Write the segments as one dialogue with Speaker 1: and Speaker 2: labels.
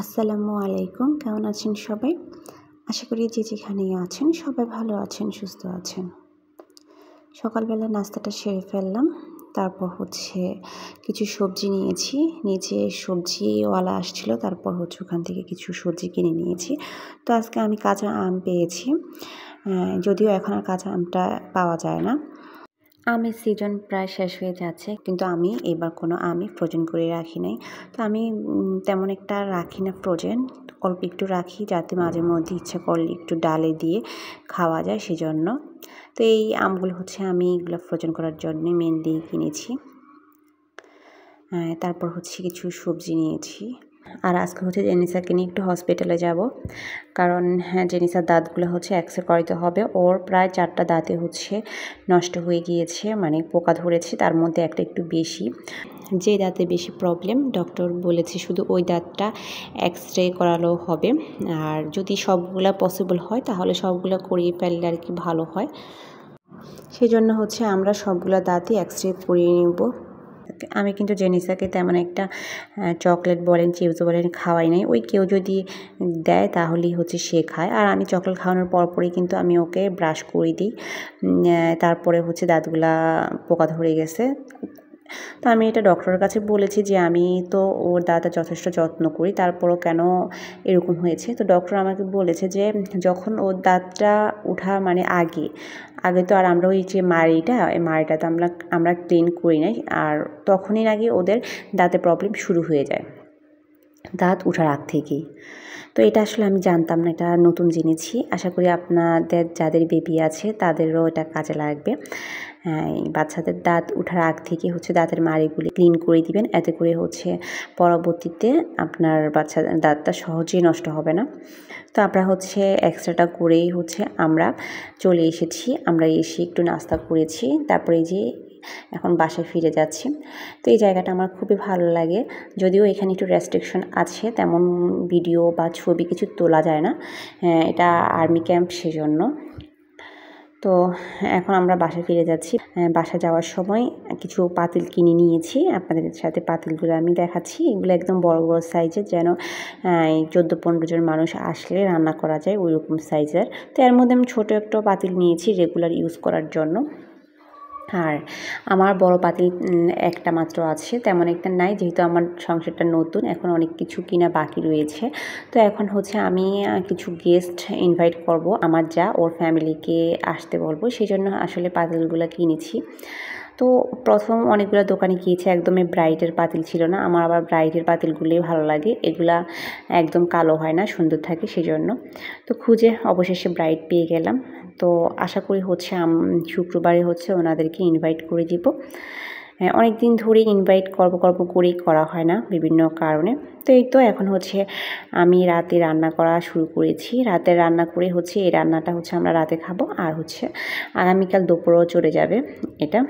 Speaker 1: আসসালামু আলাইকুম। কেমন আছেন সবাই? আশা করি যে যেখানেই আছেন সবাই ভালো আছেন, সুস্থ আছেন। সকালবেলা নাস্তাটা সেরে ফেললাম। তারপর কিছু সবজি নিয়েছি। নিচে সবজিওয়ালা আসছিল। তারপর ওখান থেকে কিছু সবজি কিনে নিয়েছি। তো আজকে আমি কাঁচা আম পেয়েছি। যদিও এখন আর কাঁচা আমটা পাওয়া যায় না। আমের সিজন প্রায় শেষ হয়ে যাচ্ছে, কিন্তু আমি এবার কোনো আমই ফ্রোজেন করে রাখি নাই। তো আমি তেমন একটা রাখি না ফ্রোজেন, অল্প একটু রাখি যাতে মাঝে মধ্যে ইচ্ছা করলে একটু ডালে দিয়ে খাওয়া যায় সেজন্য। তো এই আমগুলো আমি এগুলো ফ্রোজেন করার জন্যে মেনলি কিনেছি। তারপর কিছু সবজি নিয়েছি। আর আজকে জেনিসাকে নিয়ে একটু হসপিটালে যাব, কারণ জেনিসার দাঁতগুলো এক্সরে করাতে হবে। ওর প্রায় 4টা দাঁতে নষ্ট হয়ে গিয়েছে, মানে পোকা ধরেছে, তার মধ্যে একটা একটু বেশি। যে দাঁতে বেশি প্রবলেম, ডক্টর বলেছে শুধু ওই দাঁতটা এক্সরে করালেও হবে। আর যদি সবগুলা পসিবল হয় তাহলে সবগুলো করিয়ে ফেললে আর কি ভালো হয়। সেজন্য আমরা সবগুলো দাঁতই এক্সরে করিয়ে নেব। আমি কিন্তু জেনিসাকে তেমন একটা চকলেট বলেন, চিপস বলেন খাওয়াই নাই। ওই কেউ যদি দেয় তাহলেই সে খায়। আর আমি চকলেট খাওয়ানোর পরপরই কিন্তু আমি ওকে ব্রাশ করে দিই। তারপরে দাঁতগুলা পোকা ধরে গেছে। তো আমি এটা ডক্টরের কাছে বলেছি যে আমি তো ওর দাঁতের যথেষ্ট যত্ন করি, তারপরও কেন এরকম হয়েছে। তো ডক্টর আমাকে বলেছে যে যখন ওর দাঁতটা ওঠা মানে আগে তো আর আমরা ওই যে মাড়িটা তো আমরা ক্লিন করি নাই, আর তখনই আগে ওদের দাঁতে প্রবলেম শুরু হয়ে যায়, দাঁত ওঠার আগ থেকেই। তো এটা আসলে আমি জানতাম না, এটা নতুন জেনেছি। আশা করি আপনাদের যাদের বেবি আছে তাদেরও এটা কাজে লাগবে। বাচ্চাদের দাঁত ওঠার আগ থেকে দাঁতের মাড়িগুলি ক্লিন করে দিবেন, এতে করে পরবর্তীতে আপনার বাচ্চার দাঁতটা সহজেই নষ্ট হবে না। তো আমরা এক্সট্রাটা করেই আমরা চলে এসেছি। আমরা এসে একটু নাস্তা করেছি, তারপরে যে এখন বাসায় ফিরে যাচ্ছি। তো এই জায়গাটা আমার খুবই ভালো লাগে, যদিও এখানে একটু রেস্ট্রিকশন আছে, তেমন ভিডিও বা ছবি কিছু তোলা যায় না। এটা আর্মি ক্যাম্প, সেজন্য। তো এখন আমরা বাসায় ফিরে যাচ্ছি। বাসা যাওয়ার সময় কিছু পাতিল কিনে নিয়েছি, আপনাদের সাথে পাতিলগুলো আমি দেখাচ্ছি। এগুলো একদম বড় বড় সাইজের, যেন 14-15 জন মানুষ আসলে রান্না করা যায় ওই রকম সাইজের। তো এর মধ্যে আমি ছোটো একটা পাতিল নিয়েছি রেগুলার ইউজ করার জন্য। আর আমার বড় পাতিল একটা মাত্র আছে, তেমন একটা নাই, যেহেতু আমার সংসারটা নতুন, এখন অনেক কিছু কিনা বাকি রয়েছে। তো এখন আমি কিছু গেস্ট ইনভাইট করব, আমার ওর ফ্যামিলিকে আসতে বলবো, সেই জন্য আসলে পাতিলগুলো কিনেছি। তো প্রথম অনেকগুলো দোকানে গিয়েছে, একদমই ব্রাইটের পাতিল ছিল না। আমার আবার ব্রাইটের পাতিলগুলোই ভালো লাগে, এগুলা একদম কালো হয় না, সুন্দর থাকে, সেজন্য। তো খুঁজে অবশেষে ব্রাইট পেয়ে গেলাম। তো আশা করি শুক্রবারে ওনাদেরকে ইনভাইট করে দিব। অনেক দিন ধরে ইনভাইট করব করেই করা হয় না বিভিন্ন কারণে। তো এই তো এখন আমি রাতে রান্না করা শুরু করেছি। রাতে রান্না করে এই রান্নাটা আমরা রাতে খাবো, আর আগামীকাল দুপুরেও চলে যাবে। এটা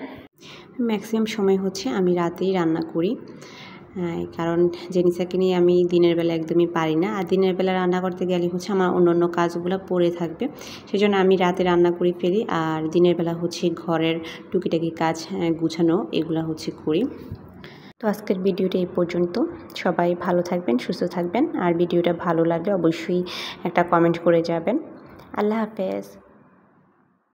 Speaker 1: ম্যাক্সিমাম সময় আমি রাতেই রান্না করি, কারণ জেনিসাকে নিয়ে আমি দিনের বেলা একদমই পারি না। আর দিনের বেলা রান্না করতে গেলে আমার অন্য কাজগুলো পড়ে থাকবে, সেজন্য আমি রাতে রান্না করে ফেলি। আর দিনের বেলা ঘরের টুকিটাকি কাজ গুছানো এগুলো করি। তো আজকের ভিডিওটা এই পর্যন্ত। সবাই ভালো থাকবেন, সুস্থ থাকবেন। আর ভিডিওটা ভালো লাগলে অবশ্যই একটা কমেন্ট করে যাবেন। আল্লাহ হাফেজ।